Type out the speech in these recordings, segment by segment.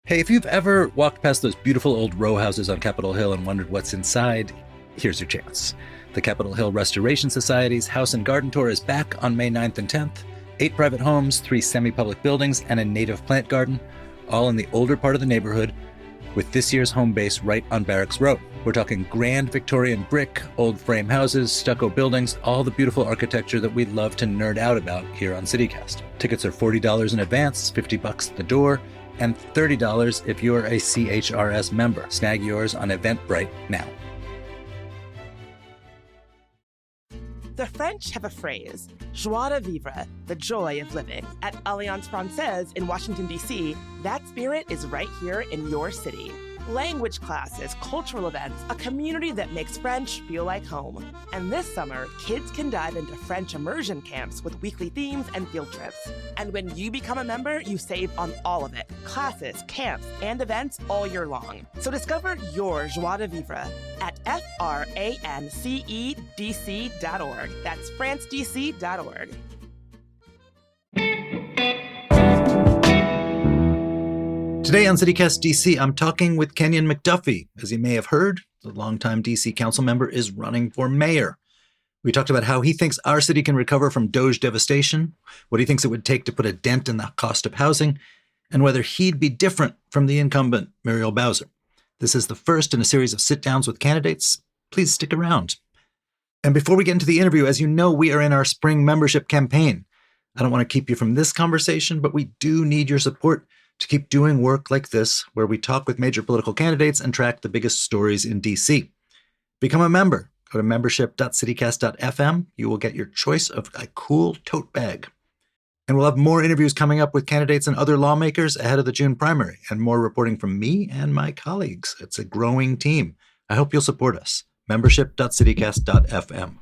Hey, if you've ever walked past those beautiful old row houses on Capitol Hill and wondered what's inside, here's your chance. The Capitol Hill Restoration Society's House and Garden Tour is back on May 9th and 10th. 8 private homes, 3 semi-public buildings, and a native plant garden, all in the older part of the neighborhood, with this year's home base right on Barracks Road. We're talking grand Victorian brick, old frame houses, stucco buildings, all the beautiful architecture that we love to nerd out about here on CityCast. Tickets are $40 in advance, $50 at the door, and $30 if you're a CHRS member. Snag yours on Eventbrite now. The French have a phrase, joie de vivre, the joy of living. At Alliance Française in Washington, D.C., that spirit is right here in your city. Language classes, cultural events, a community that makes French feel like home. And this summer, kids can dive into French immersion camps with weekly themes and field trips. And when you become a member, you save on all of it. Classes, camps, and events all year long. So discover your joie de vivre at francedc.org. That's francedc.org. Today on CityCast DC, I'm talking with Kenyan McDuffie. As you may have heard, the longtime DC council member is running for mayor. We talked about how he thinks our city can recover from DOGE devastation, what he thinks it would take to put a dent in the cost of housing, and whether he'd be different from the incumbent, Muriel Bowser. This is the first in a series of sit-downs with candidates. Please stick around. And before we get into the interview, as you know, we are in our spring membership campaign. I don't want to keep you from this conversation, but we do need your support to keep doing work like this, where we talk with major political candidates and track the biggest stories in DC. Become a member. Go to membership.citycast.fm. You will get your choice of a cool tote bag. And we'll have more interviews coming up with candidates and other lawmakers ahead of the June primary, and more reporting from me and my colleagues. It's a growing team. I hope you'll support us. Membership.citycast.fm.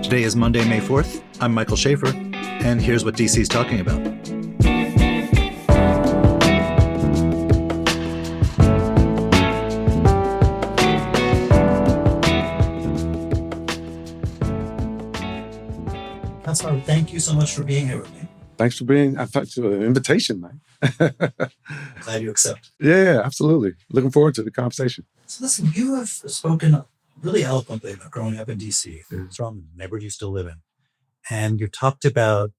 Today is Monday, May 4th. I'm Michael Schaefer, and here's what DC's talking about. Councilor, thank you so much for being here with me. Thanks for being, I thought you were an invitation, man. Glad you accept. Yeah, absolutely. Looking forward to the conversation. So listen, you have spoken really eloquently about growing up in DC, from the neighborhood you still live in. And you talked about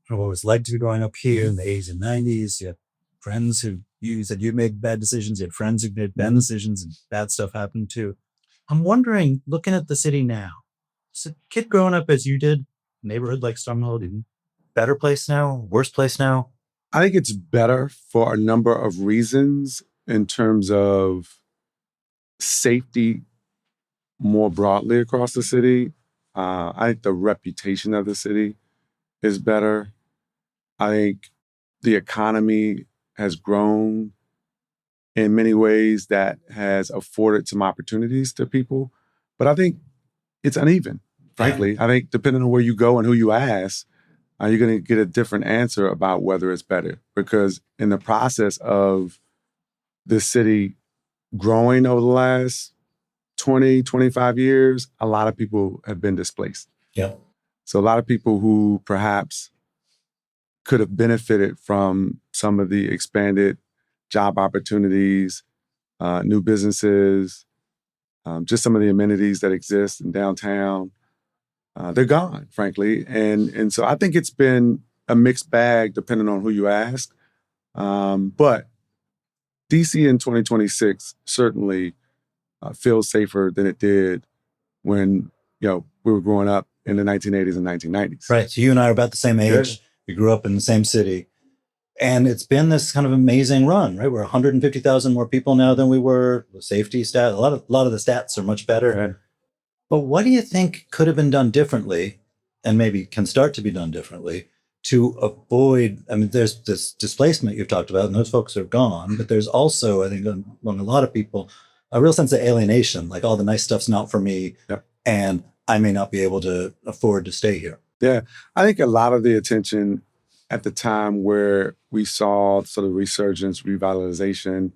what it was like to be growing up here in the 80s and 90s. You had friends who you said you made bad decisions. You had friends who made bad decisions and bad stuff happened too. I'm wondering, looking at the city now, is a kid growing up as you did, neighborhood like Stronghold, even better place now, worse place now? I think it's better for a number of reasons in terms of safety more broadly across the city. I think the reputation of the city is better. I think the economy has grown in many ways that has afforded some opportunities to people. But I think it's uneven, frankly. I think depending on where you go and who you ask, you're going to get a different answer about whether it's better. Because in the process of the city growing over the last 20, 25 years, a lot of people have been displaced. Yeah. So a lot of people who perhaps could have benefited from some of the expanded job opportunities, new businesses, just some of the amenities that exist in downtown, they're gone, frankly. And so I think it's been a mixed bag depending on who you ask. But DC in 2026 certainly feels safer than it did when we were growing up in the 1980s and 1990s. Right. So you and I are about the same age. Yeah. We grew up in the same city. And it's been this kind of amazing run, right? We're 150,000 more people now than we were. The safety stat, a lot of the stats are much better. Right. But what do you think could have been done differently, and maybe can start to be done differently, to avoid, I mean, there's this displacement you've talked about, and those folks are gone, but there's also, I think, among a lot of people, a real sense of alienation, like all the nice stuff's not for me, Yep. and I may not be able to afford to stay here. Yeah, I think a lot of the attention at the time where we saw sort of resurgence, revitalization,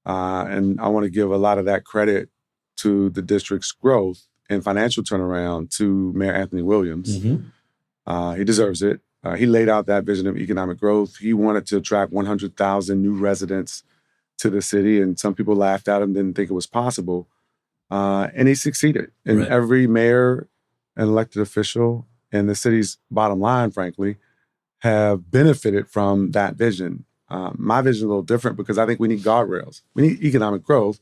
and I want to give a lot of that credit to the district's growth and financial turnaround to Mayor Anthony Williams. Mm-hmm. He deserves it. He laid out that vision of economic growth. He wanted to attract 100,000 new residents to the city, and some people laughed at him, didn't think it was possible. And he succeeded. And Right. every mayor and elected official and the city's bottom line, frankly, have benefited from that vision. My vision is a little different because I think we need guardrails. We need economic growth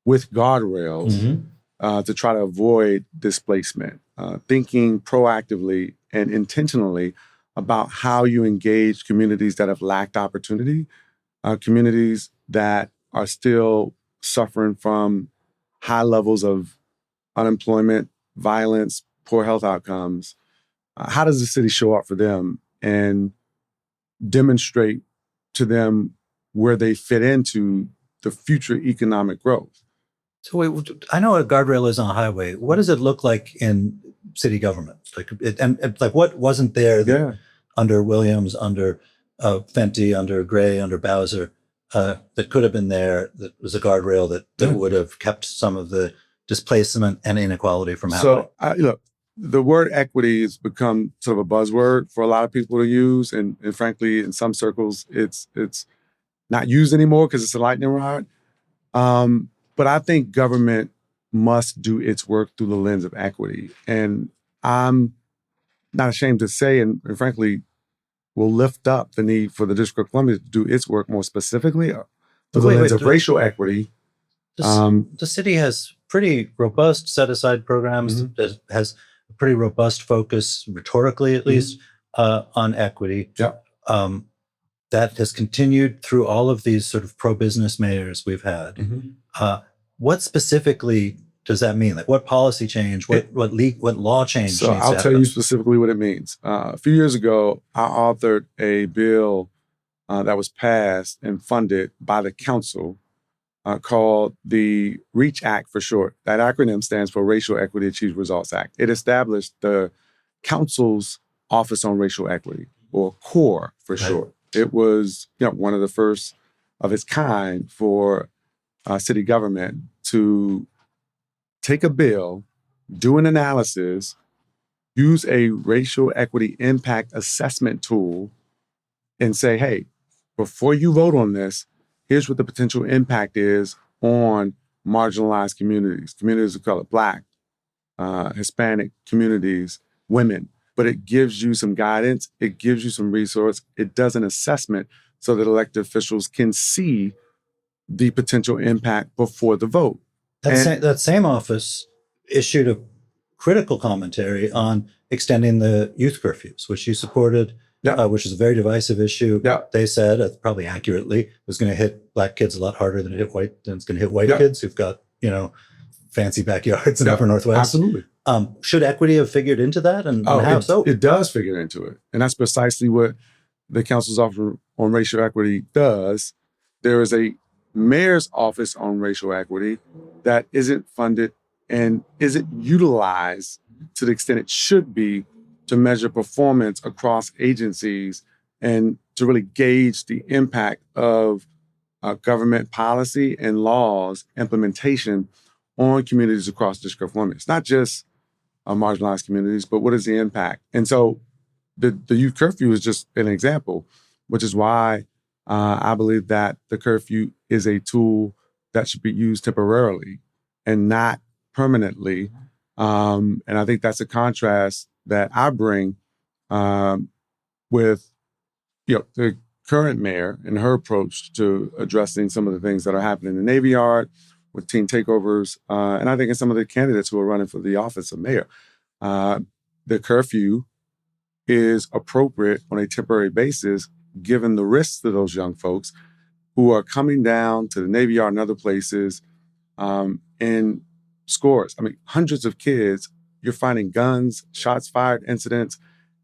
with guardrails to try to avoid displacement, thinking proactively and intentionally about how you engage communities that have lacked opportunity, communities that are still suffering from high levels of unemployment, violence, poor health outcomes. How does the city show up for them and demonstrate to them where they fit into the future economic growth? So wait, I know a guardrail is on a highway. What does it look like in city government? And like what wasn't there under Williams, under Fenty, under Gray, under Bowser, that could have been there, that was a guardrail that would have kept some of the displacement and inequality from happening? So, look, the word equity has become sort of a buzzword for a lot of people to use. And frankly, in some circles, it's not used anymore because it's a lightning rod. But I think government must do its work through the lens of equity. And I'm not ashamed to say, and frankly, will lift up the need for the District of Columbia to do its work more specifically through the lens of racial equity. The city has pretty robust set-aside programs that has a pretty robust focus, rhetorically at least, on equity. Yeah. That has continued through all of these sort of pro-business mayors we've had. What specifically does that mean? Like what policy change, what law change? So I'll tell you specifically what it means. A few years ago, I authored a bill that was passed and funded by the council called the REACH Act for short. That acronym stands for Racial Equity Achieves Results Act. It established the council's Office on Racial Equity, or CORE for short. It was one of the first of its kind for city government to take a bill, do an analysis, use a racial equity impact assessment tool, and say, hey, before you vote on this, here's what the potential impact is on marginalized communities, communities of color, Black, Hispanic communities, women. But it gives you some guidance, it gives you some resource, it does an assessment so that elected officials can see the potential impact before the vote. That same office issued a critical commentary on extending the youth curfews, which you supported, which is a very divisive issue. They said, probably accurately, was going to hit Black kids a lot harder than it's going to hit white kids who've got, fancy backyards in Upper Northwest. Absolutely. Should equity have figured into that? And how so? It does figure into it. And that's precisely what the council's office on racial equity does. There is a mayor's office on racial equity that isn't funded and isn't utilized to the extent it should be to measure performance across agencies and to really gauge the impact of government policy and laws implementation on communities across the District of Columbia. It's not just marginalized communities, but what is the impact? And so the youth curfew is just an example, which is why I believe that the curfew is a tool that should be used temporarily and not permanently. And I think that's a contrast that I bring with the current mayor and her approach to addressing some of the things that are happening in the Navy Yard with teen takeovers. And I think in some of the candidates who are running for the office of mayor. The curfew is appropriate on a temporary basis, given the risks to those young folks who are coming down to the Navy Yard and other places in scores. I mean, hundreds of kids, you're finding guns, shots fired, incidents.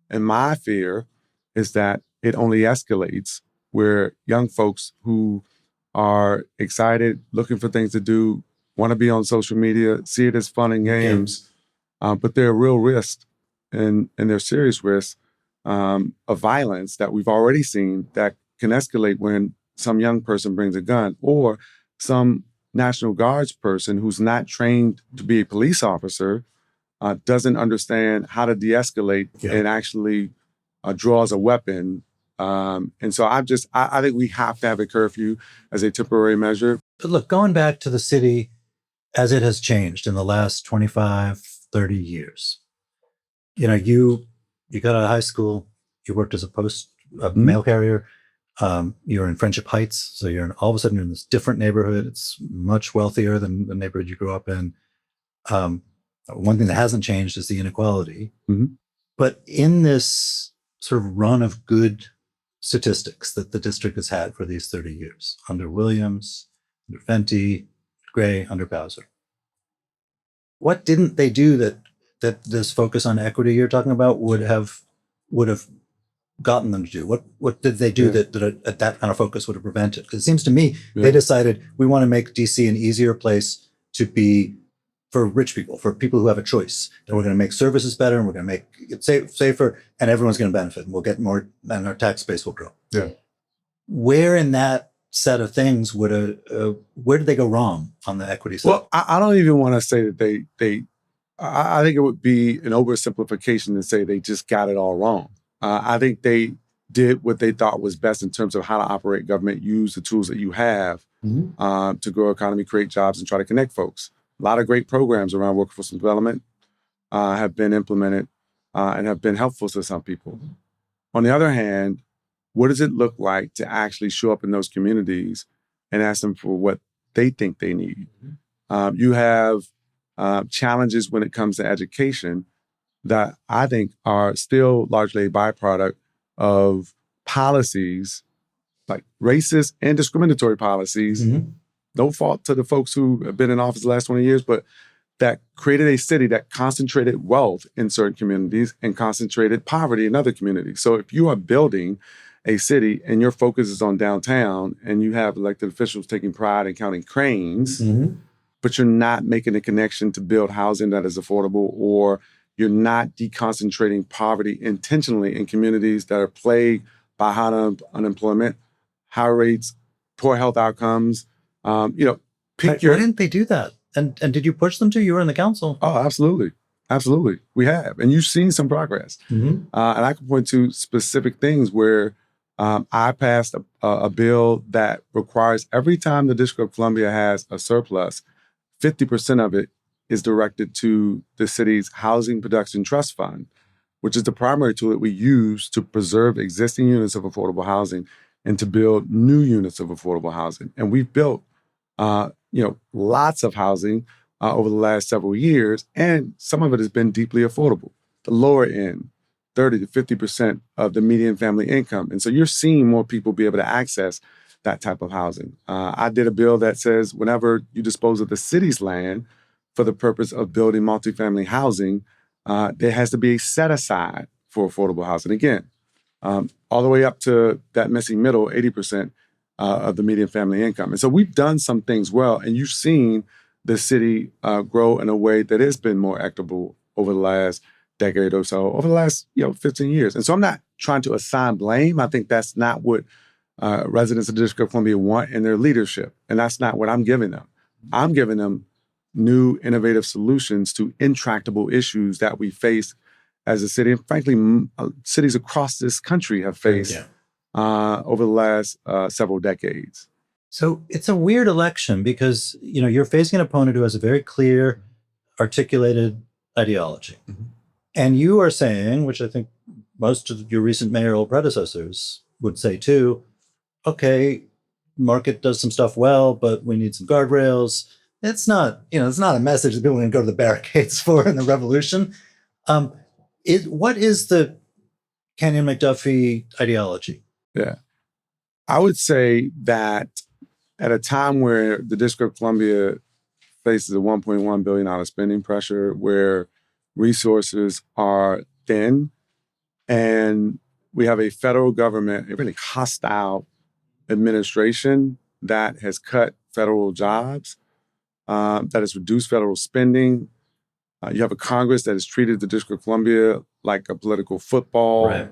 And my fear is that it only escalates where young folks who are excited, looking for things to do, want to be on social media, see it as fun and games, but there are real risks and they're serious risks of violence that we've already seen that can escalate when some young person brings a gun or some National Guards person who's not trained to be a police officer doesn't understand how to de-escalate and actually draws a weapon. And so I think we have to have a curfew as a temporary measure. But look, going back to the city as it has changed in the last 25, 30 years, you got out of high school, you worked as a mail carrier, you're in Friendship Heights, so all of a sudden you're in this different neighborhood. It's much wealthier than the neighborhood you grew up in. One thing that hasn't changed is the inequality. Mm-hmm. But in this sort of run of good statistics that the district has had for these 30 years, under Williams, under Fenty, Gray, under Bowser, what didn't they do that this focus on equity you're talking about would have gotten them to do? What did they do that kind of focus would have prevented? Because it seems to me they decided we want to make DC an easier place to be for rich people, for people who have a choice. And we're going to make services better, and we're going to make it safer, and everyone's going to benefit, and we'll get more, and our tax base will grow. Yeah. Where in that set of things where did they go wrong on the equity side? Well, I don't even want to say that I think it would be an oversimplification to say they just got it all wrong. I think they did what they thought was best in terms of how to operate government, use the tools that you have to grow economy, create jobs, and try to connect folks. A lot of great programs around workforce development have been implemented and have been helpful to some people. On the other hand, what does it look like to actually show up in those communities and ask them for what they think they need? You have challenges when it comes to education that I think are still largely a byproduct of policies like racist and discriminatory policies. No fault to the folks who have been in office the last 20 years, but that created a city that concentrated wealth in certain communities and concentrated poverty in other communities. So if you are building a city and your focus is on downtown and you have elected officials taking pride in counting cranes, but you're not making a connection to build housing that is affordable, or you're not deconcentrating poverty intentionally in communities that are plagued by high unemployment, high rates, poor health outcomes, why didn't they do that? And did you push them to? You were in the council. Oh, absolutely. Absolutely. We have. And you've seen some progress. And I can point to specific things where I passed a bill that requires every time the District of Columbia has a surplus, 50% of it is directed to the city's Housing Production Trust Fund, which is the primary tool that we use to preserve existing units of affordable housing and to build new units of affordable housing. And we've built lots of housing over the last several years, and some of it has been deeply affordable. The lower end, 30 to 50% of the median family income. And so you're seeing more people be able to access that type of housing. I did a bill that says whenever you dispose of the city's land for the purpose of building multifamily housing, there has to be a set aside for affordable housing. Again, all the way up to that missing middle, 80% of the median family income. And so we've done some things well, and you've seen the city grow in a way that has been more equitable over the last decade or so, over the last 15 years. And so I'm not trying to assign blame. I think that's not what residents of the District of Columbia want in their leadership. And that's not what I'm giving them. I'm giving them new, innovative solutions to intractable issues that we face as a city. And frankly, cities across this country have faced over the last several decades. So it's a weird election because, you're facing an opponent who has a very clear, articulated ideology. And you are saying, which I think most of your recent mayoral predecessors would say too, okay, market does some stuff well, but we need some guardrails. It's not a message that people are going to go to the barricades for in the revolution. What is the Kenyan McDuffie ideology? Yeah. I would say that at a time where the District of Columbia faces a $1.1 billion spending pressure, where resources are thin, and we have a federal government, a really hostile administration that has cut federal jobs, that has reduced federal spending. You have a Congress that has treated the District of Columbia like a political football. Right.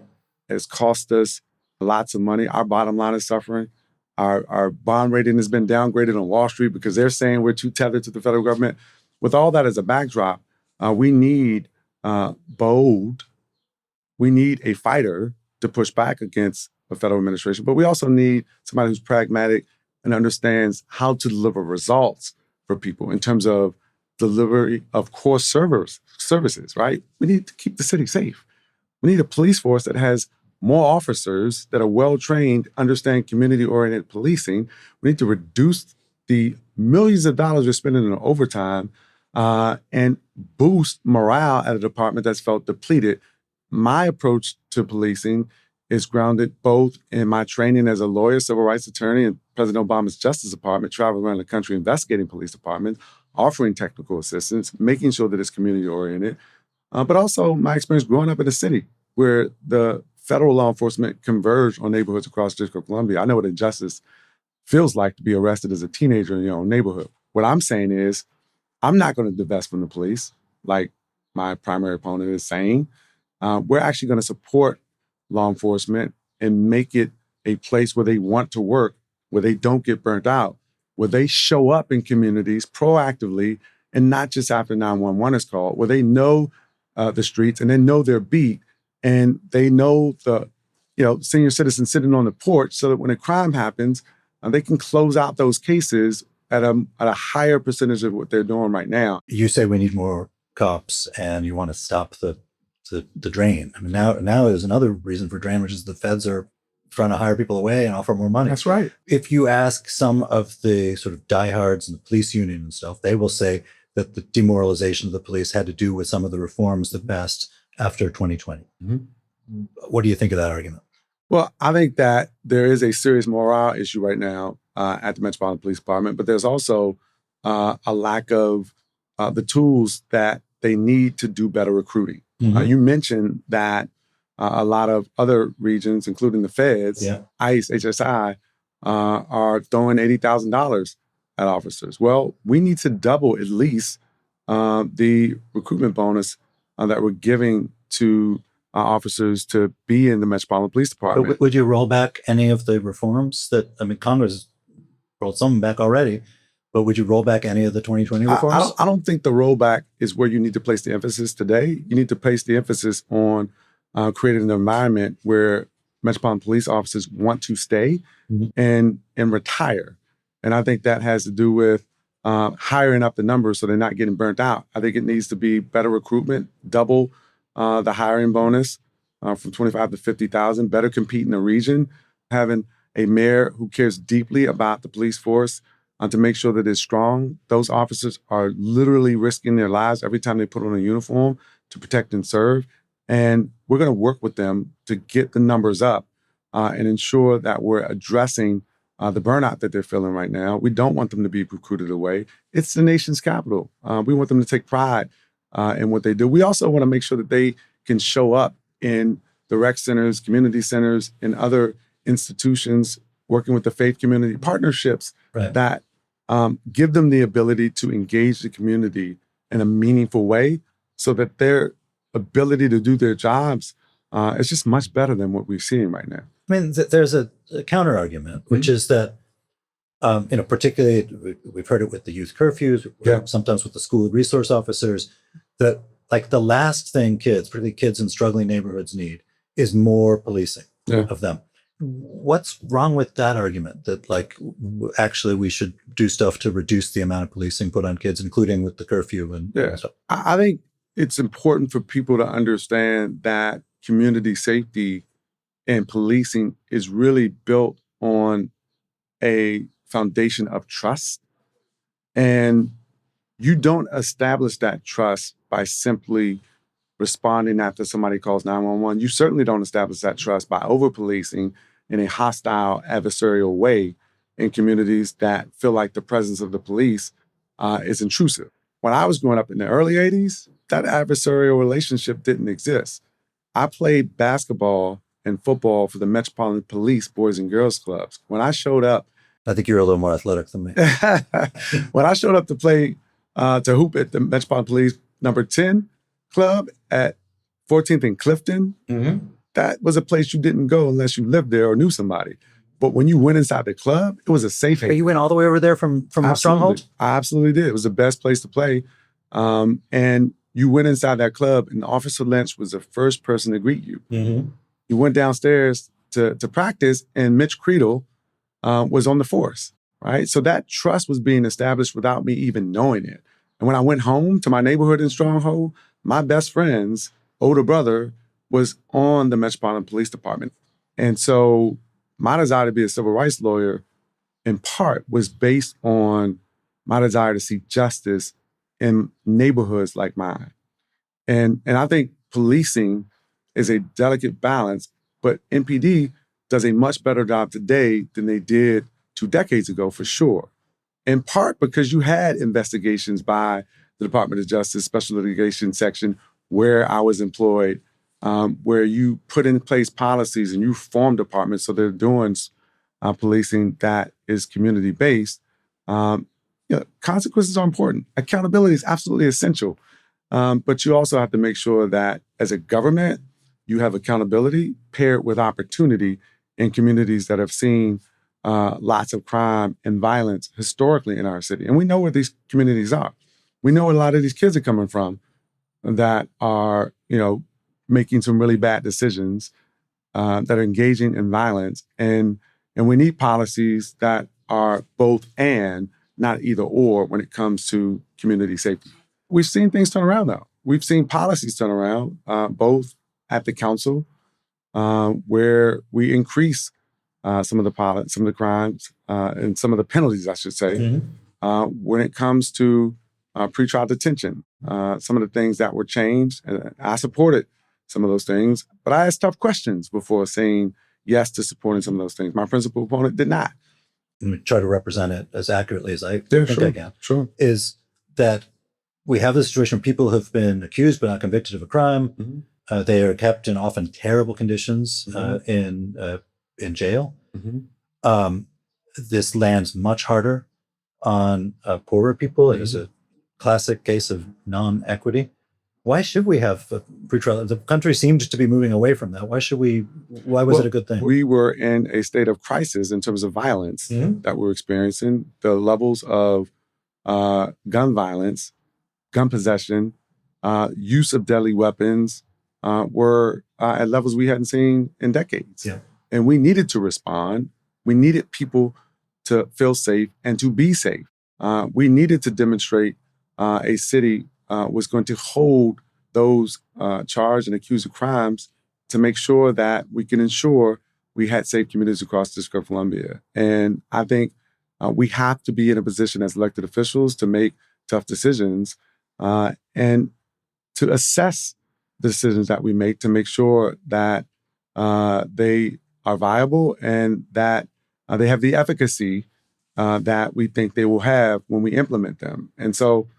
Has cost us lots of money. Our bottom line is suffering. Our bond rating has been downgraded on Wall Street because they're saying we're too tethered to the federal government. With all that as a backdrop, We need bold. We need a fighter to push back against the federal administration, but we also need somebody who's pragmatic and understands how to deliver results for people in terms of delivery of core services, right? We need to keep the city safe. We need a police force that has more officers that are well-trained, understand community-oriented policing. We need to reduce the millions of dollars we're spending on overtime and boost morale at a department that's felt depleted. My approach to policing is grounded both in my training as a lawyer, civil rights attorney, and President Obama's Justice Department, traveling around the country investigating police departments, offering technical assistance, making sure that it's community-oriented, but also my experience growing up in a city where the federal law enforcement converge on neighborhoods across the District of Columbia. I know what injustice feels like to be arrested as a teenager in your own neighborhood. What I'm saying is, I'm not going to divest from the police like my primary opponent is saying. We're actually going to support law enforcement and make it a place where they want to work, where they don't get burnt out, where they show up in communities proactively and not just after 911 is called, where they know the streets and they know their beat and they know the senior citizens sitting on the porch so that when a crime happens, they can close out those cases at a higher percentage of what they're doing right now. You say we need more cops and you want to stop the drain. I mean, now is another reason for drain, which is the feds are trying to hire people away and offer more money. That's right. If you ask some of the sort of diehards in the police union and stuff, they will say that the demoralization of the police had to do with some of the reforms that passed after 2020. Mm-hmm. What do you think of that argument? Well, I think that there is a serious morale issue right now at the Metropolitan Police Department, but there's also a lack of the tools that they need to do better recruiting. Mm-hmm. You mentioned that a lot of other regions, including the feds, ICE, HSI, are throwing $80,000 at officers. Well, we need to double at least the recruitment bonus that we're giving to officers to be in the Metropolitan Police Department. But would you roll back any of the reforms Congress rolled some back already, but would you roll back any of the 2020 reforms? I don't think the rollback is where you need to place the emphasis today. You need to place the emphasis on creating an environment where Metropolitan police officers want to stay and retire. And I think that has to do with hiring up the numbers so they're not getting burnt out. I think it needs to be better recruitment, double the hiring bonus from 25 to 50,000, better compete in the region, having a mayor who cares deeply about the police force to make sure that it's strong. Those officers are literally risking their lives every time they put on a uniform to protect and serve. And we're going to work with them to get the numbers up and ensure that we're addressing the burnout that they're feeling right now. We don't want them to be recruited away. It's the nation's capital. We want them to take pride in what they do. We also want to make sure that they can show up in the rec centers, community centers, and other institutions, working with the faith community, partnerships that give them the ability to engage the community in a meaningful way so that their ability to do their jobs is just much better than what we're seeing right now. I mean, there's a counter argument, which is that, particularly we've heard it with the youth curfews, sometimes with the school resource officers, that like the last thing kids, particularly kids in struggling neighborhoods, need is more policing of them. What's wrong with that argument that actually we should do stuff to reduce the amount of policing put on kids, including with the curfew and stuff? I think it's important for people to understand that community safety and policing is really built on a foundation of trust. And you don't establish that trust by simply responding after somebody calls 911. You certainly don't establish that trust by over-policing in a hostile, adversarial way in communities that feel like the presence of the police is intrusive. When I was growing up in the early 80s, that adversarial relationship didn't exist. I played basketball and football for the Metropolitan Police Boys and Girls Clubs. When I showed up... I think you're a little more athletic than me. When I showed up to play, to hoop at the Metropolitan Police number 10 club at 14th and Clifton, that was a place you didn't go unless you lived there or knew somebody. But when you went inside the club, it was a safe haven. You went all the way over there from Stronghold? I absolutely did. It was the best place to play. And you went inside that club and Officer Lynch was the first person to greet you. Mm-hmm. You went downstairs to practice and Mitch Creedle was on the force, right? So that trust was being established without me even knowing it. And when I went home to my neighborhood in Stronghold, my best friend's older brother was on the Metropolitan Police Department. And so my desire to be a civil rights lawyer, in part, was based on my desire to see justice in neighborhoods like mine. And I think policing is a delicate balance, but MPD does a much better job today than they did 2 decades ago, for sure. In part because you had investigations by the Department of Justice Special Litigation Section where I was employed, where you put in place policies and you form departments so they're doing policing that is community-based. Consequences are important. Accountability is absolutely essential. But you also have to make sure that as a government, you have accountability paired with opportunity in communities that have seen lots of crime and violence historically in our city. And we know where these communities are. We know where a lot of these kids are coming from that are, making some really bad decisions, that are engaging in violence. And we need policies that are both and, not either or, when it comes to community safety. We've seen things turn around, though. We've seen policies turn around, both at the council, where we increase some of the crimes and some of the penalties, I should say, when it comes to pretrial detention. Some of the things that were changed, and I supported some of those things, but I asked tough questions before saying yes to supporting some of those things. My principal opponent did not. Let me try to represent it as accurately as I think I can. Sure. Is that we have this situation where people have been accused but not convicted of a crime. Mm-hmm. They are kept in often terrible conditions in jail. Mm-hmm. This lands much harder on poorer people. Mm-hmm. It is a classic case of non-equity. Why should we have a pretrial? The country seems to be moving away from that. Why was it a good thing? We were in a state of crisis in terms of violence that we're experiencing. The levels of gun violence, gun possession, use of deadly weapons were at levels we hadn't seen in decades. Yeah. And we needed to respond. We needed people to feel safe and to be safe. We needed to demonstrate a city was going to hold those charged and accused of crimes to make sure that we can ensure we had safe communities across the District of Columbia. And I think we have to be in a position as elected officials to make tough decisions and to assess the decisions that we make to make sure that they are viable and that they have the efficacy that we think they will have when we implement them. And so,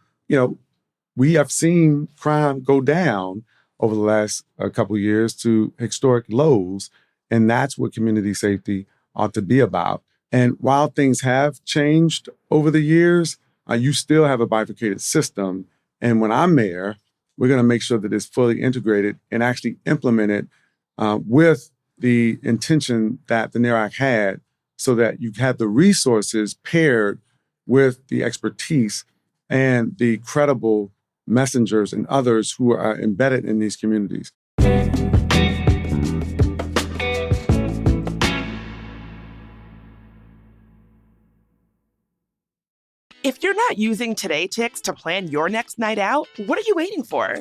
we have seen crime go down over the last couple of years to historic lows, and that's what community safety ought to be about. And while things have changed over the years, you still have a bifurcated system. And when I'm mayor, we're going to make sure that it's fully integrated and actually implemented with the intention that the NARE Act had, so that you have the resources paired with the expertise and the credible messengers and others who are embedded in these communities. If you're not using Today Ticks to plan your next night out, what are you waiting for?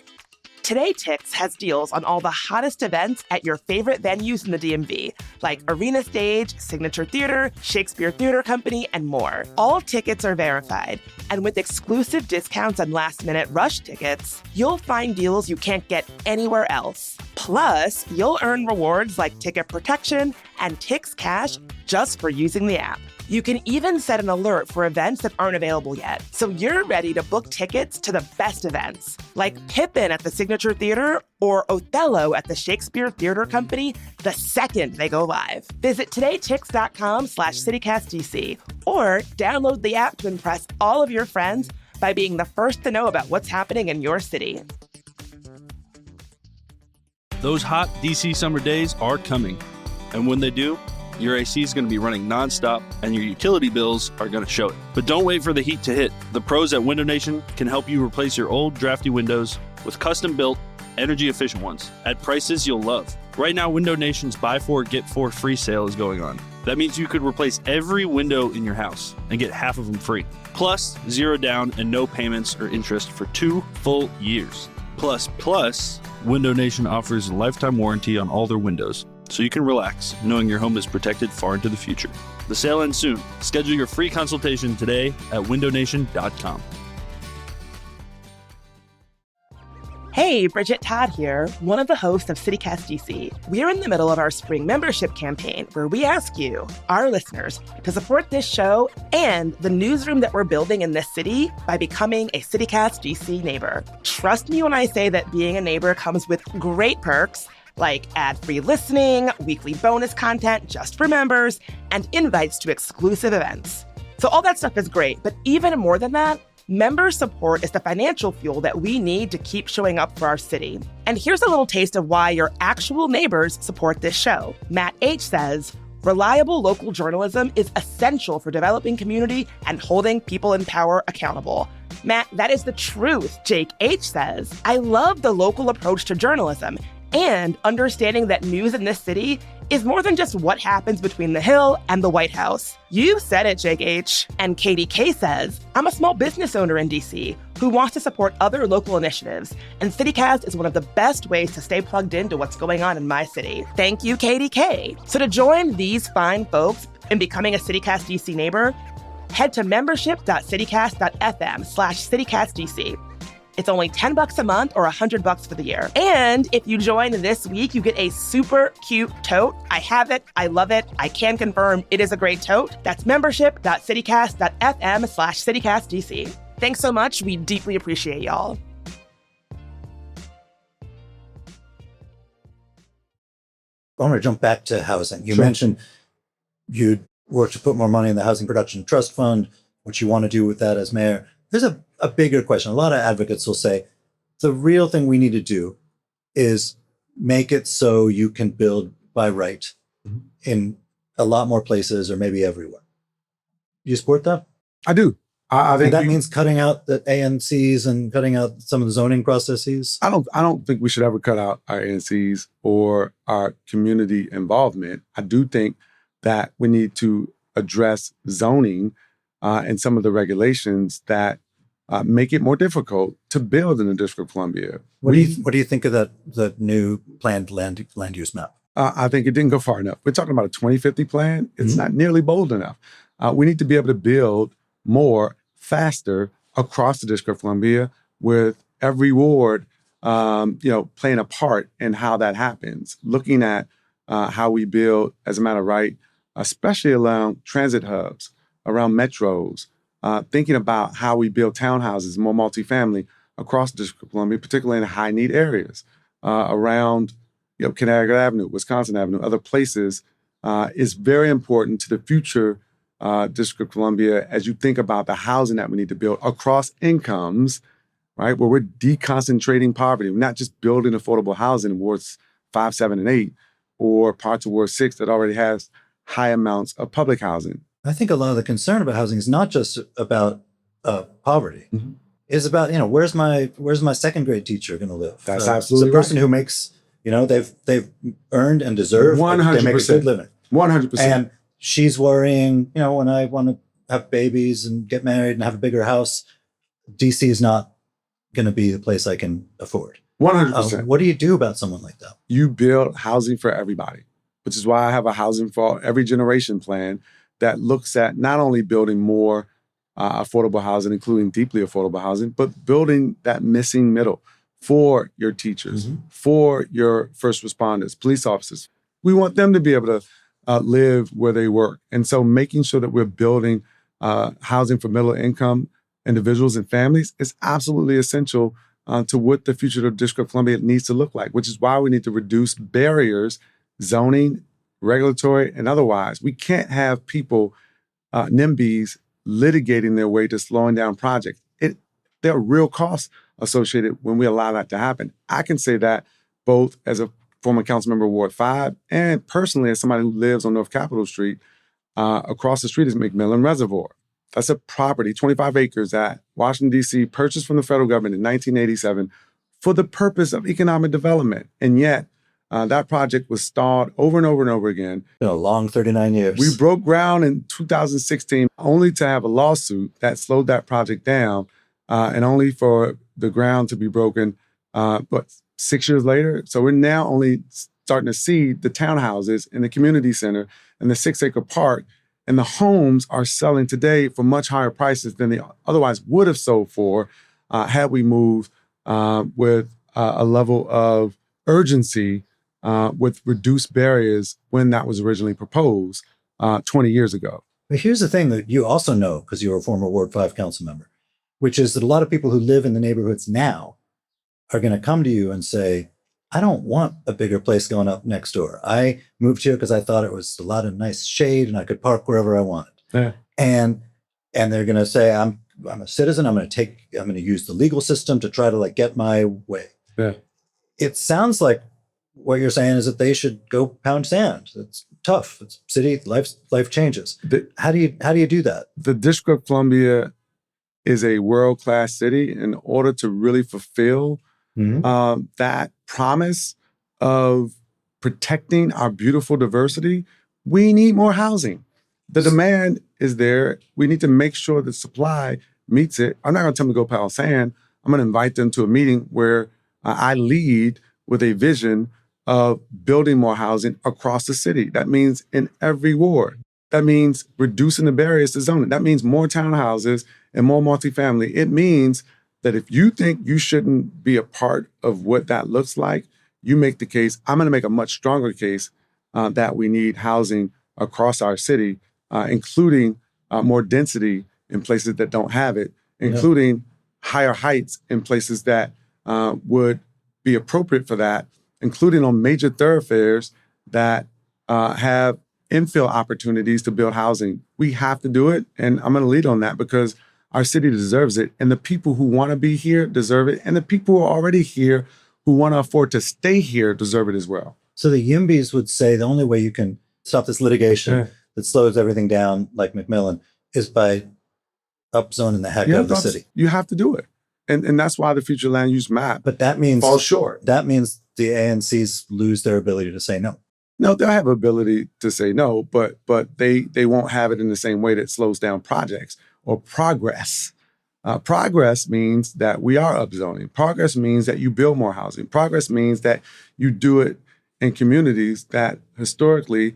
Today Ticks has deals on all the hottest events at your favorite venues in the DMV, like Arena Stage, Signature Theater, Shakespeare Theater Company, and more. All tickets are verified, and with exclusive discounts and last-minute rush tickets, you'll find deals you can't get anywhere else. Plus, you'll earn rewards like ticket protection and Tix Cash just for using the app. You can even set an alert for events that aren't available yet, so you're ready to book tickets to the best events, like Pippin at the Signature Theater or Othello at the Shakespeare Theater Company the second they go live. Visit todaytix.com/CityCastDC or download the app to impress all of your friends by being the first to know about what's happening in your city. Those hot DC summer days are coming, and when they do, your AC is going to be running nonstop and your utility bills are going to show it. But don't wait for the heat to hit. The pros at Window Nation can help you replace your old drafty windows with custom-built, energy-efficient ones at prices you'll love. Right now, Window Nation's Buy 4, Get 4 free sale is going on. That means you could replace every window in your house and get half of them free. Plus, 0 down and no payments or interest for 2 full years. Plus, Window Nation offers a lifetime warranty on all their windows, so you can relax knowing your home is protected far into the future. The sale ends soon. Schedule your free consultation today at windownation.com. Hey, Bridget Todd here, one of the hosts of CityCast DC. We're in the middle of our spring membership campaign where we ask you, our listeners, to support this show and the newsroom that we're building in this city by becoming a CityCast DC neighbor. Trust me when I say that being a neighbor comes with great perks like ad-free listening, weekly bonus content just for members, and invites to exclusive events. So all that stuff is great, but even more than that, member support is the financial fuel that we need to keep showing up for our city. And here's a little taste of why your actual neighbors support this show. Matt H. says, reliable local journalism is essential for developing community and holding people in power accountable. Matt, that is the truth. Jake H. says, I love the local approach to journalism and understanding that news in this city is more than just what happens between the Hill and the White House. You said it, Jake H. And Katie K says, I'm a small business owner in DC who wants to support other local initiatives, and CityCast is one of the best ways to stay plugged into what's going on in my city. Thank you, Katie K. So to join these fine folks in becoming a CityCast DC neighbor, head to membership.citycast.fm/CityCastDC. It's only $10 a month or $100 for the year. And if you join this week, you get a super cute tote. I have it. I love it. I can confirm it is a great tote. That's membership.citycast.fm/CityCastDC. Thanks so much. We deeply appreciate y'all. I want to jump back to housing. You Sure. mentioned you'd work to put more money in the Housing Production Trust Fund, what you want to do with that as mayor. There's a bigger question. A lot of advocates will say the real thing we need to do is make it so you can build by right in a lot more places or maybe everywhere. You support that? I do. I think that means cutting out the ANCs and cutting out some of the zoning processes. I don't think we should ever cut out our ANCs or our community involvement. I do think that we need to address zoning and some of the regulations that make it more difficult to build in the District of Columbia. What do you think of the new planned land use map? I think it didn't go far enough. We're talking about a 2050 plan. It's not nearly bold enough. We need to be able to build more faster across the District of Columbia with every ward, playing a part in how that happens. Looking at how we build as a matter of right, especially around transit hubs, around metros, thinking about how we build townhouses, more multifamily across the District of Columbia, particularly in high need areas around Connecticut Avenue, Wisconsin Avenue, other places, is very important to the future District of Columbia as you think about the housing that we need to build across incomes, right? Where we're deconcentrating poverty. We're not just building affordable housing in wards 5, 7, and 8, or parts of Ward 6 that already has high amounts of public housing. I think a lot of the concern about housing is not just about poverty. It's about, where's my second grade teacher going to live? That's absolutely the person right. who makes, they've earned and deserve. 100%. They make a good living. 100%. And she's worrying, when I want to have babies and get married and have a bigger house, DC is not going to be the place I can afford. 100%. What do you do about someone like that? You build housing for everybody, which is why I have a housing for every generation plan that looks at not only building more affordable housing, including deeply affordable housing, but building that missing middle for your teachers, for your first responders, police officers. We want them to be able to live where they work. And so making sure that we're building housing for middle income individuals and families is absolutely essential to what the future of the District of Columbia needs to look like, which is why we need to reduce barriers, zoning, regulatory, and otherwise. We can't have people, NIMBYs, litigating their way to slowing down projects. There are real costs associated when we allow that to happen. I can say that both as a former council member of Ward 5 and personally as somebody who lives on North Capitol Street. Across the street is McMillan Reservoir. That's a property, 25 acres that Washington, D.C. purchased from the federal government in 1987 for the purpose of economic development. And yet, that project was stalled over and over and over again. Been a long 39 years. We broke ground in 2016 only to have a lawsuit that slowed that project down, and only for the ground to be broken, 6 years later. So we're now only starting to see the townhouses in the community center and the 6-acre park, and the homes are selling today for much higher prices than they otherwise would have sold for had we moved with a level of urgency with reduced barriers when that was originally proposed 20 years ago. But here's the thing that you also know, because you were a former Ward 5 council member, which is that a lot of people who live in the neighborhoods now are going to come to you and say, I don't want a bigger place going up next door. I moved here because I thought it was a lot of nice shade and I could park wherever I wanted. Yeah. And they're going to say, I'm a citizen. I'm going to use the legal system to try to like get my way. Yeah. It sounds like what you're saying is that they should go pound sand. It's tough. It's city life changes. How do you do that? The District of Columbia is a world-class city. In order to really fulfill that promise of protecting our beautiful diversity, we need more housing. The demand is there. We need to make sure the supply meets it. I'm not going to tell them to go pound sand. I'm going to invite them to a meeting where I lead with a vision of building more housing across the city. That means in every ward. That means reducing the barriers to zoning. That means more townhouses and more multifamily. It means that if you think you shouldn't be a part of what that looks like, you make the case. I'm going to make a much stronger case that we need housing across our city, including more density in places that don't have it, including higher heights in places that would be appropriate for that, including on major thoroughfares that have infill opportunities to build housing. We have to do it, and I'm going to lead on that because our city deserves it, and the people who want to be here deserve it, and the people who are already here who want to afford to stay here deserve it as well. So the Yimbys would say the only way you can stop this litigation that slows everything down, like McMillan, is by upzoning the heck out of the city. You have to do it. And that's why the future land use map but that means falls short. That means the ANCs lose their ability to say no. No, they'll have ability to say no, but they won't have it in the same way that slows down projects or progress. Progress means that we are upzoning. Progress means that you build more housing. Progress means that you do it in communities that historically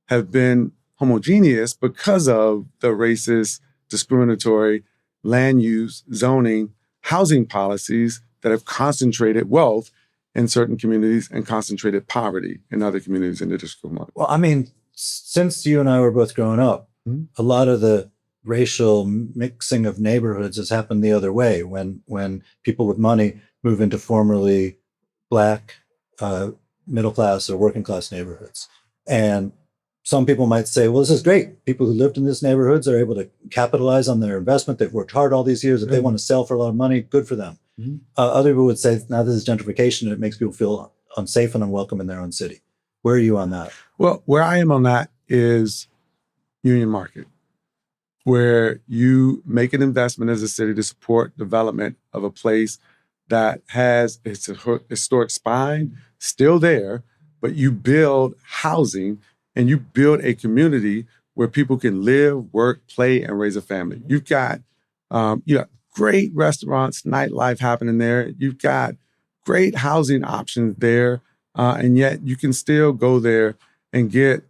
have been homogeneous because of the racist, discriminatory land use, zoning, housing policies that have concentrated wealth in certain communities and concentrated poverty in other communities in the District of Columbia. Well, I mean, since you and I were both growing up, a lot of the racial mixing of neighborhoods has happened the other way when people with money move into formerly Black, middle class or working class neighborhoods. And some people might say, well, this is great. People who lived in these neighborhoods are able to capitalize on their investment. They've worked hard all these years. If they want to sell for a lot of money, good for them. Other people would say, now this is gentrification and it makes people feel unsafe and unwelcome in their own city. Where are you on that? Well, where I am on that is Union Market, where you make an investment as a city to support development of a place that has its historic spine still there, but you build housing and you build a community where people can live, work, play, and raise a family. You've got great restaurants, nightlife happening there. You've got great housing options there, and yet you can still go there and get,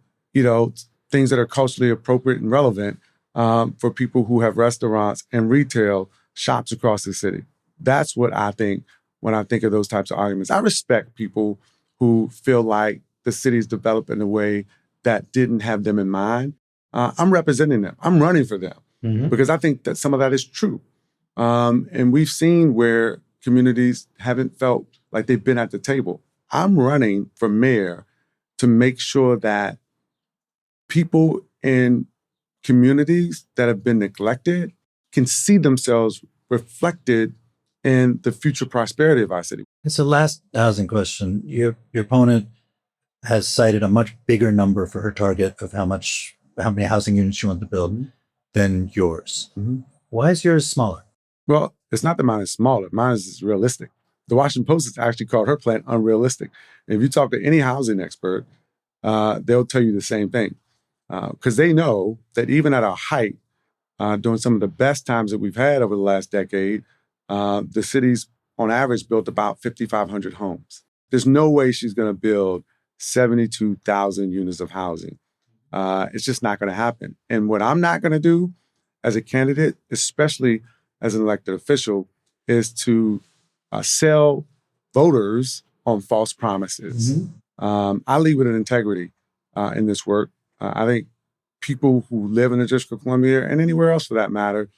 things that are culturally appropriate and relevant for people who have restaurants and retail shops across the city. That's what I think when I think of those types of arguments. I respect people who feel like the city's developed in a way that didn't have them in mind. I'm representing them. I'm running for them because I think that some of that is true. And we've seen where communities haven't felt like they've been at the table. I'm running for mayor to make sure that people in communities that have been neglected can see themselves reflected in the future prosperity of our city. It's the last housing question. Your opponent has cited a much bigger number for her target of how many housing units she wants to build than yours. Why is yours smaller? Well, it's not that mine is smaller. Mine is realistic. The Washington Post has actually called her plan unrealistic. And if you talk to any housing expert, they'll tell you the same thing. Because they know that even at our height, during some of the best times that we've had over the last decade, the city's on average built about 5,500 homes. There's no way she's going to build 72,000 units of housing. It's just not going to happen. And what I'm not going to do as a candidate, especially as an elected official, is to sell voters on false promises. Mm-hmm. I lead with an integrity in this work. I think people who live in the District of Columbia and anywhere else for that matter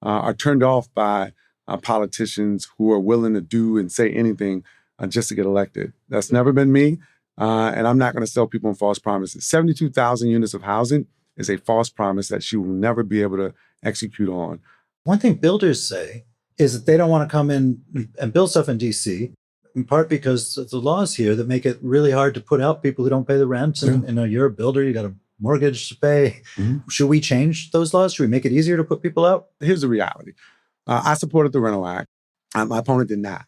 are turned off by politicians who are willing to do and say anything just to get elected. That's never been me. And I'm not going to sell people on false promises. 72,000 units of housing is a false promise that she will never be able to execute on. One thing builders say is that they don't want to come in and build stuff in DC, in part because of the laws here that make it really hard to put out people who don't pay the rent. And you're a builder, you got a mortgage to pay. Mm-hmm. Should we change those laws? Should we make it easier to put people out? Here's the reality. I supported the Rental Act. My opponent did not.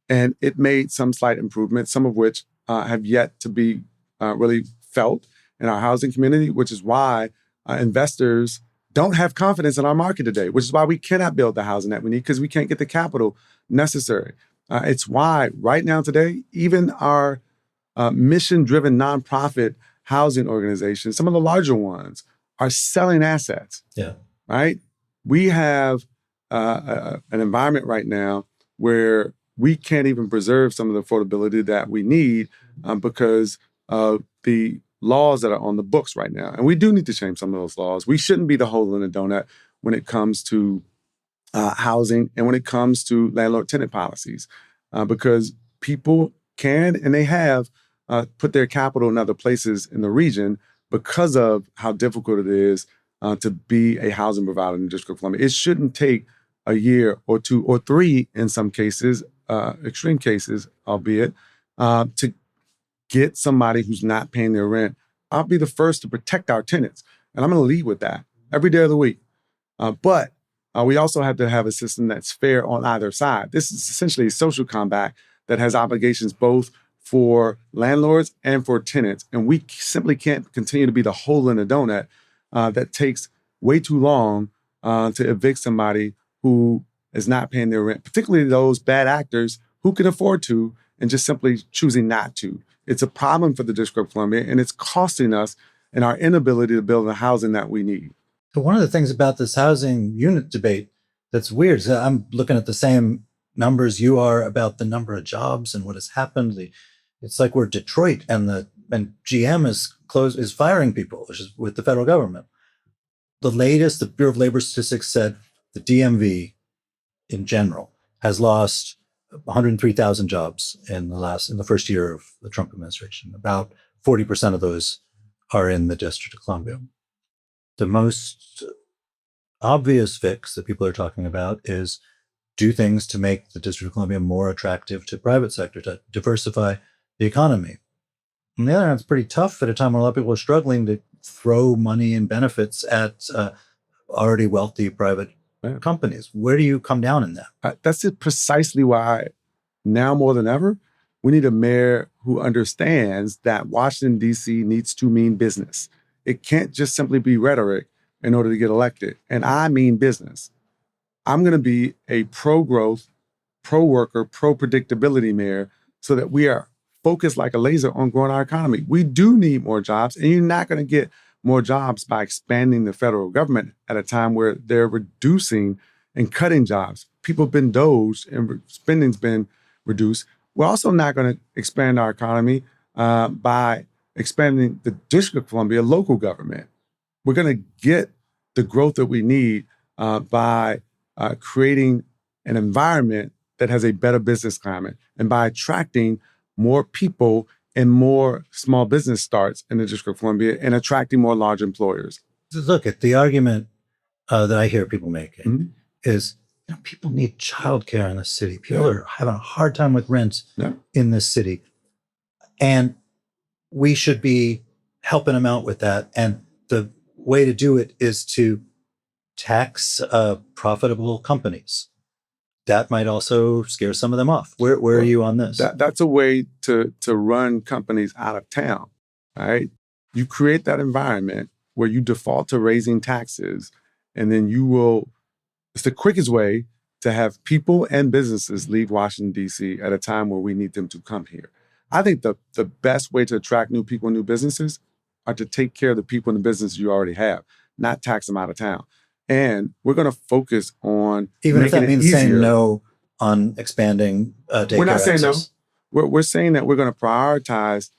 And it made some slight improvements, some of which have yet to be really felt in our housing community, which is why investors don't have confidence in our market today, which is why we cannot build the housing that we need because we can't get the capital necessary. It's why right now today, even our mission-driven nonprofit housing organizations, some of the larger ones, are selling assets. Yeah. Right? We have an environment right now where we can't even preserve some of the affordability that we need because of the laws that are on the books right now. And we do need to change some of those laws. We shouldn't be the hole in the donut when it comes to housing and when it comes to landlord-tenant policies because people can and they have put their capital in other places in the region because of how difficult it is to be a housing provider in the District of Columbia. It shouldn't take a year or two or three in some cases, extreme cases, albeit, to get somebody who's not paying their rent. I'll be the first to protect our tenants, and I'm going to lead with that every day of the week. But we also have to have a system that's fair on either side. This is essentially a social compact that has obligations both for landlords and for tenants, and we simply can't continue to be the hole in the donut that takes way too long to evict somebody who is not paying their rent, particularly those bad actors who can afford to and just simply choosing not to. It's a problem for the District of Columbia, and it's costing us in our inability to build the housing that we need. So one of the things about this housing unit debate that's weird is I'm looking at the same numbers you are about the number of jobs and what has happened. It's like we're Detroit and GM is firing people, which is with the federal government. The latest, the Bureau of Labor Statistics said the DMV in general has lost 103,000 jobs in the first year of the Trump administration. About 40% of those are in the District of Columbia. The most obvious fix that people are talking about is do things to make the District of Columbia more attractive to private sector, to diversify the economy. On the other hand, it's pretty tough at a time when a lot of people are struggling to throw money and benefits at already wealthy private companies. Where do you come down in that? That's precisely why now more than ever, we need a mayor who understands that Washington, D.C. needs to mean business. It can't just simply be rhetoric in order to get elected. And I mean business. I'm going to be a pro-growth, pro-worker, pro-predictability mayor so that we are focused like a laser on growing our economy. We do need more jobs, and you're not going to get more jobs by expanding the federal government at a time where they're reducing and cutting jobs. People have been DOGE and spending's been reduced. We're also not going to expand our economy by expanding the District of Columbia local government. We're going to get the growth that we need by creating an environment that has a better business climate and by attracting more people and more small business starts in the District of Columbia and attracting more large employers. Look, at the argument that I hear people making is, people need childcare in the city. People are having a hard time with rent in this city. And we should be helping them out with that. And the way to do it is to tax profitable companies. that might also scare some of them off. Where are you on this? That's a way to run companies out of town, right? You create that environment where you default to raising taxes, and then it's the quickest way to have people and businesses leave Washington, D.C. at a time where we need them to come here. I think the best way to attract new people and new businesses are to take care of the people and the businesses you already have, not tax them out of town. And we're going to focus on even if that means easier. saying no on expanding daycare. We're not saying access. no. We're saying that we're going to prioritize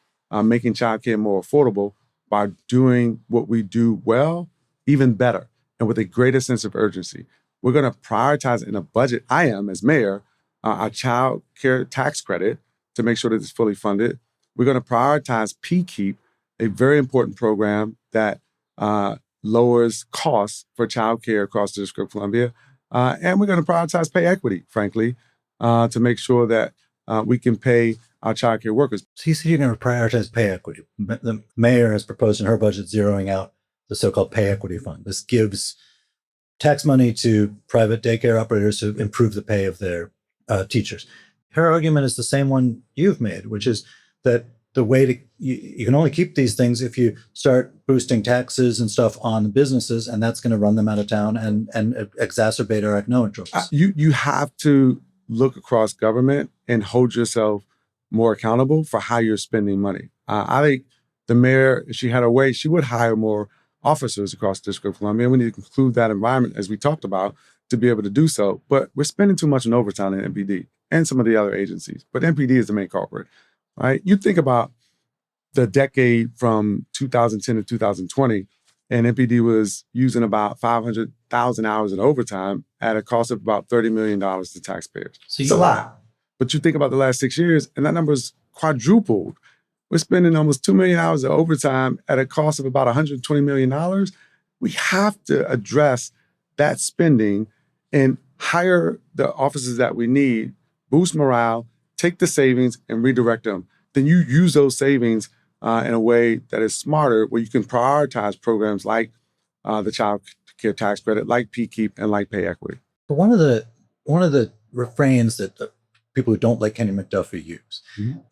making childcare more affordable by doing what we do well, even better, and with a greater sense of urgency. We're going to prioritize in a budget, I am as mayor, our child care tax credit to make sure that it's fully funded. We're going to prioritize PKEEP, a very important program that lowers costs for child care across the District of Columbia. And we're going to prioritize pay equity, frankly, to make sure that we can pay our child care workers. So you said you're going to prioritize pay equity. The mayor has proposed in her budget zeroing out the so-called pay equity fund. This gives tax money to private daycare operators to improve the pay of their teachers. Her argument is the same one you've made, which is that the way to you can only keep these things if you start boosting taxes and stuff on the businesses, and that's going to run them out of town and exacerbate our economic troubles. You have to look across government and hold yourself more accountable for how you're spending money. I think the mayor, if she had her way, she would hire more officers across the District of Columbia. We need to conclude that environment, as we talked about, to be able to do so. But we're spending too much on overtime in MPD and some of the other agencies. But MPD is the main culprit, right? You think about the decade from 2010 to 2020, and MPD was using about 500,000 hours in overtime at a cost of about $30 million to taxpayers. It's a lot. But you think about the last 6 years, and that number's quadrupled. We're spending almost 2 million hours of overtime at a cost of about $120 million. We have to address that spending and hire the officers that we need, boost morale, take the savings and redirect them. Then you use those savings in a way that is smarter, where you can prioritize programs like the child care tax credit, like PKEEP, and like pay equity. But one of the refrains that the people who don't like Kenyan McDuffie use,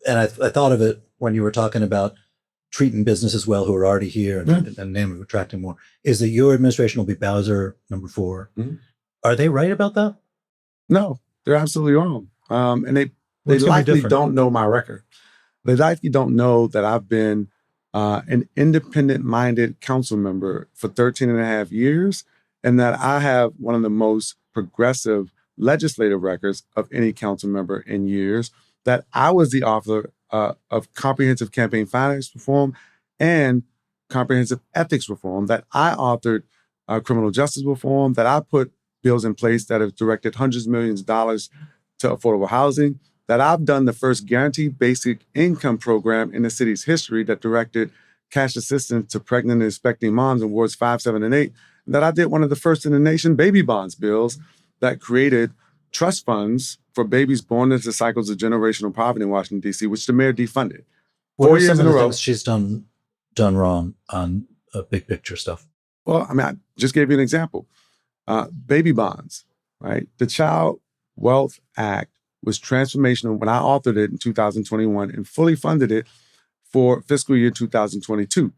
and I thought of it when you were talking about treating businesses well who are already here and namely attracting more, is that your administration will be Bowser number 4. Are they right about that? No, they're absolutely wrong. And they likely don't know my record. They likely don't know that I've been an independent-minded council member for 13 and a half years, and that I have one of the most progressive legislative records of any council member in years, that I was the author of comprehensive campaign finance reform and comprehensive ethics reform, that I authored criminal justice reform, that I put bills in place that have directed hundreds of millions of dollars to affordable housing, that I've done the first guaranteed basic income program in the city's history that directed cash assistance to pregnant and expecting moms in wards 5, 7, and 8, and that I did one of the first in the nation baby bonds bills that created trust funds for babies born into cycles of generational poverty in Washington, D.C., which the mayor defunded. What are some of the things she's done wrong on big picture stuff? Well, I mean, I just gave you an example. Baby bonds, right? The Child Wealth Act was transformational when I authored it in 2021 and fully funded it for fiscal year 2022,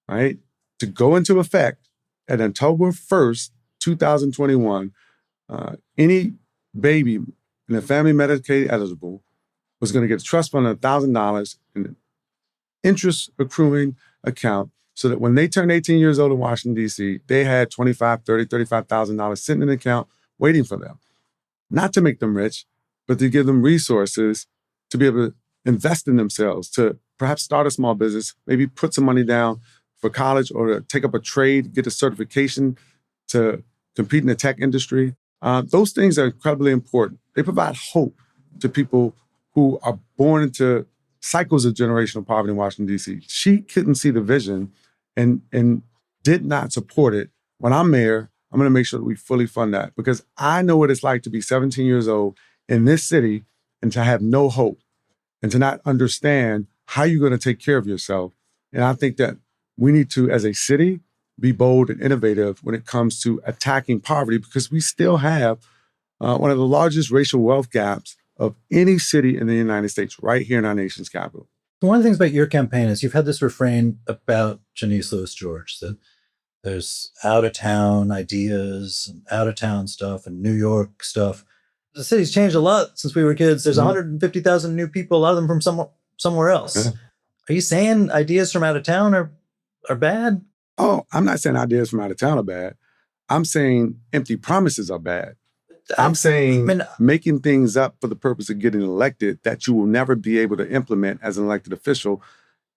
right? To go into effect at October 1st, 2021, any baby in a family Medicaid eligible was going to get a trust fund of $1,000 in an interest accruing account, so that when they turned 18 years old in Washington, D.C., they had $25,000, $30,000, $35,000 sitting in an account waiting for them. Not to make them rich, but to give them resources to be able to invest in themselves, to perhaps start a small business, maybe put some money down for college or to take up a trade, get a certification to compete in the tech industry. Those things are incredibly important. They provide hope to people who are born into cycles of generational poverty in Washington, D.C. She couldn't see the vision and did not support it. When I'm mayor, I'm going to make sure that we fully fund that, because I know what it's like to be 17 years old in this city and to have no hope and to not understand how you're going to take care of yourself. And I think that we need to, as a city, be bold and innovative when it comes to attacking poverty, because we still have one of the largest racial wealth gaps of any city in the United States, right here in our nation's capital. One of the things about your campaign is you've had this refrain about Janice Lewis George, that there's out-of-town ideas, and out-of-town stuff, and New York stuff. The city's changed a lot since we were kids. There's 150,000 new people, a lot of them from somewhere else. Yeah. Are you saying ideas from out of town are bad? Oh, I'm not saying ideas from out of town are bad. I'm saying empty promises are bad. I'm saying making things up for the purpose of getting elected that you will never be able to implement as an elected official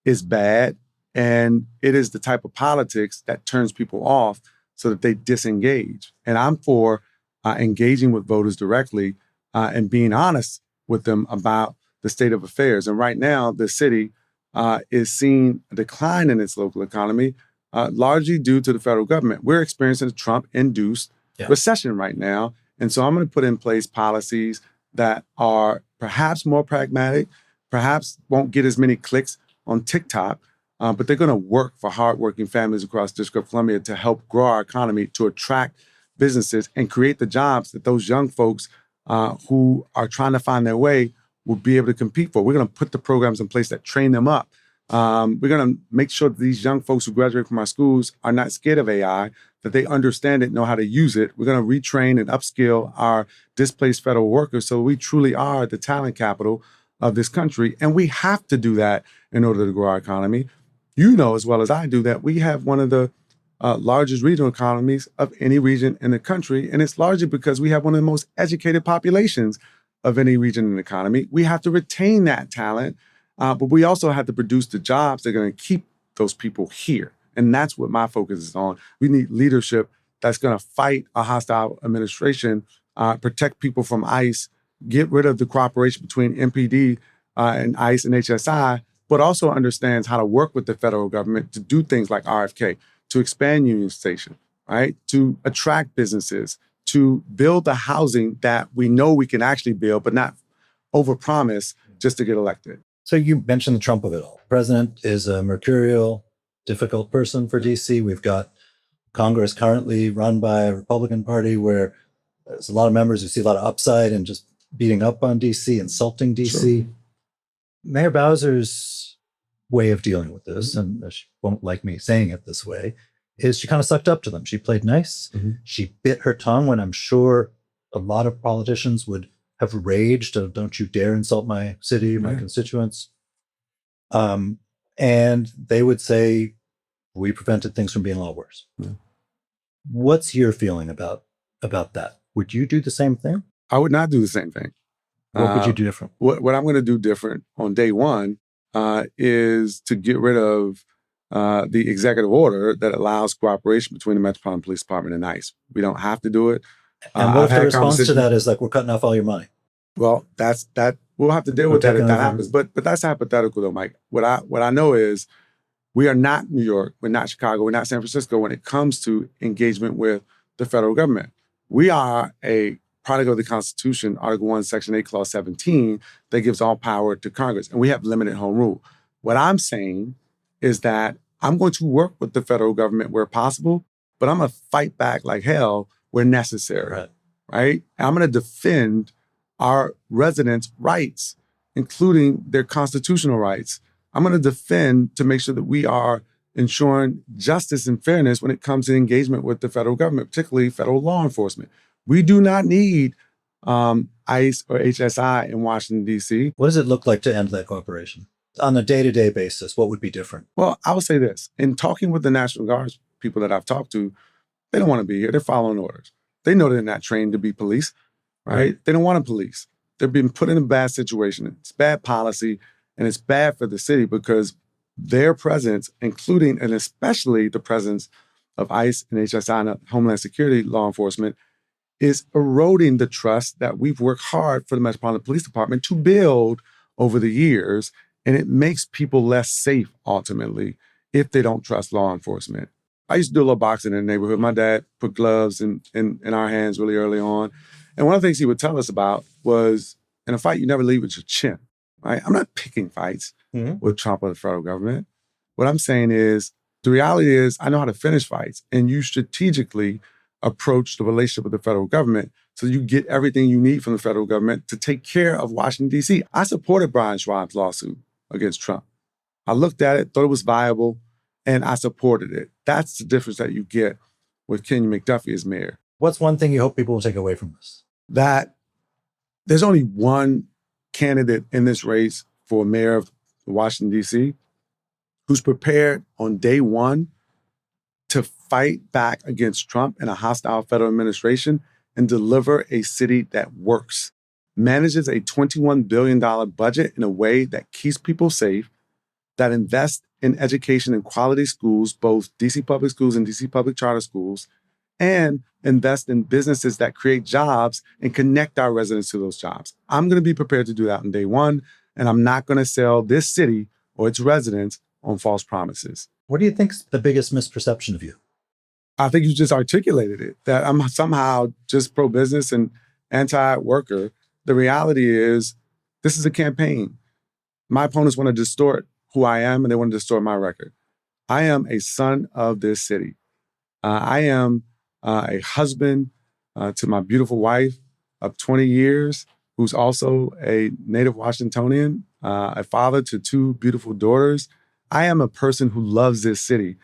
is bad. And it is the type of politics that turns people off so that they disengage. And I'm for engaging with voters directly and being honest with them about the state of affairs. And right now, the city is seeing a decline in its local economy, largely due to the federal government. We're experiencing a Trump-induced recession right now. And so I'm going to put in place policies that are perhaps more pragmatic, perhaps won't get as many clicks on TikTok, but they're going to work for hardworking families across the District of Columbia to help grow our economy, to attract businesses and create the jobs that those young folks who are trying to find their way will be able to compete for. We're going to put the programs in place that train them up. We're going to make sure that these young folks who graduate from our schools are not scared of AI, that they understand it, know how to use it. We're going to retrain and upskill our displaced federal workers so we truly are the talent capital of this country. And we have to do that in order to grow our economy. You know as well as I do that we have one of the largest regional economies of any region in the country. And it's largely because we have one of the most educated populations of any region in the economy. We have to retain that talent, but we also have to produce the jobs that are going to keep those people here. And that's what my focus is on. We need leadership that's going to fight a hostile administration, protect people from ICE, get rid of the cooperation between MPD and ICE and HSI, but also understands how to work with the federal government to do things like RFK, to expand Union Station, right? To attract businesses, to build the housing that we know we can actually build, but not overpromise just to get elected. So you mentioned the Trump of it all. The president is a mercurial, difficult person for DC. We've got Congress currently run by a Republican Party where there's a lot of members who see a lot of upside and just beating up on DC, insulting DC. Sure. Mayor Bowser's way of dealing with this, and she won't like me saying it this way, is she kind of sucked up to them. She played nice. She bit her tongue when I'm sure a lot of politicians would have raged, don't you dare insult my city, my constituents. And they would say, we prevented things from being a lot worse. What's your feeling about that? Would you do the same thing? I would not do the same thing. What would you do different? What I'm going to do different on day one is to get rid of the executive order that allows cooperation between the Metropolitan Police Department and ICE. We don't have to do it. And what if the response to that is like, we're cutting off all your money? Well, that's that. We'll have to deal with that if that happens. But that's hypothetical, though, Mike. What I know is we are not New York, we're not Chicago, we're not San Francisco when it comes to engagement with the federal government. We are a product of the Constitution, Article 1, Section 8, Clause 17, that gives all power to Congress, and we have limited home rule. What I'm saying is that I'm going to work with the federal government where possible, but I'm going to fight back like hell where necessary, right? And I'm going to defend our residents' rights, including their constitutional rights. I'm going to defend to make sure that we are ensuring justice and fairness when it comes to engagement with the federal government, particularly federal law enforcement. We do not need ICE or HSI in Washington, D.C. What does it look like to end that cooperation? On a day-to-day basis, what would be different? Well, I will say this. In talking with the National Guard's people that I've talked to, they don't want to be here. They're following orders. They know they're not trained to be police, right? They don't want to police. They're being put in a bad situation. It's bad policy, and it's bad for the city because their presence, including and especially the presence of ICE and HSI and Homeland Security law enforcement, is eroding the trust that we've worked hard for the Metropolitan Police Department to build over the years. And it makes people less safe, ultimately, if they don't trust law enforcement. I used to do a little boxing in the neighborhood. My dad put gloves in our hands really early on. And one of the things he would tell us about was, in a fight, you never lead with your chin, right? I'm not picking fights with Trump or the federal government. What I'm saying is, the reality is, I know how to finish fights. And you strategically approach the relationship with the federal government so you get everything you need from the federal government to take care of Washington, D.C. I supported Brian Schwab's lawsuit against Trump. I looked at it, thought it was viable, and I supported it. That's the difference that you get with Kenyan McDuffie as mayor. What's one thing you hope people will take away from this? That there's only one candidate in this race for mayor of Washington, D.C., who's prepared on day one to fight back against Trump and a hostile federal administration and deliver a city that works, manages a $21 billion budget in a way that keeps people safe, that invests in education and quality schools, both DC public schools and DC public charter schools, and invest in businesses that create jobs and connect our residents to those jobs. I'm going to be prepared to do that on day one, and I'm not going to sell this city or its residents on false promises. What do you think's the biggest misperception of you? I think you just articulated it, that I'm somehow just pro-business and anti-worker. The reality is this is a campaign. My opponents want to distort who I am, and they want to distort my record. I am a son of this city. I am a husband to my beautiful wife of 20 years, who's also a native Washingtonian, a father to two beautiful daughters. I am a person who loves this city.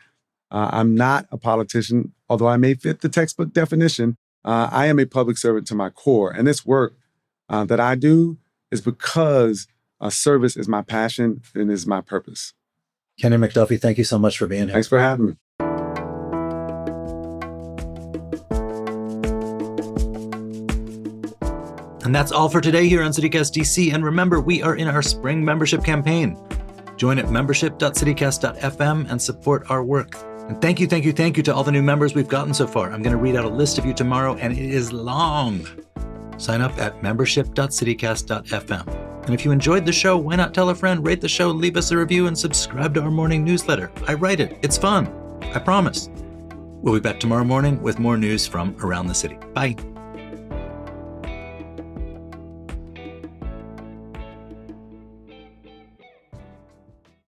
I'm not a politician, although I may fit the textbook definition. I am a public servant to my core. And this work that I do is because service is my passion and is my purpose. Kenyan McDuffie, thank you so much for being here. Thanks for having me. And that's all for today here on CityCast DC. And remember, we are in our spring membership campaign. Join at membership.citycast.fm and support our work. And thank you to all the new members we've gotten so far. I'm going to read out a list of you tomorrow, and it is long. Sign up at membership.citycast.fm. And if you enjoyed the show, why not tell a friend, rate the show, leave us a review, and subscribe to our morning newsletter. I write it. It's fun. I promise. We'll be back tomorrow morning with more news from around the city. Bye.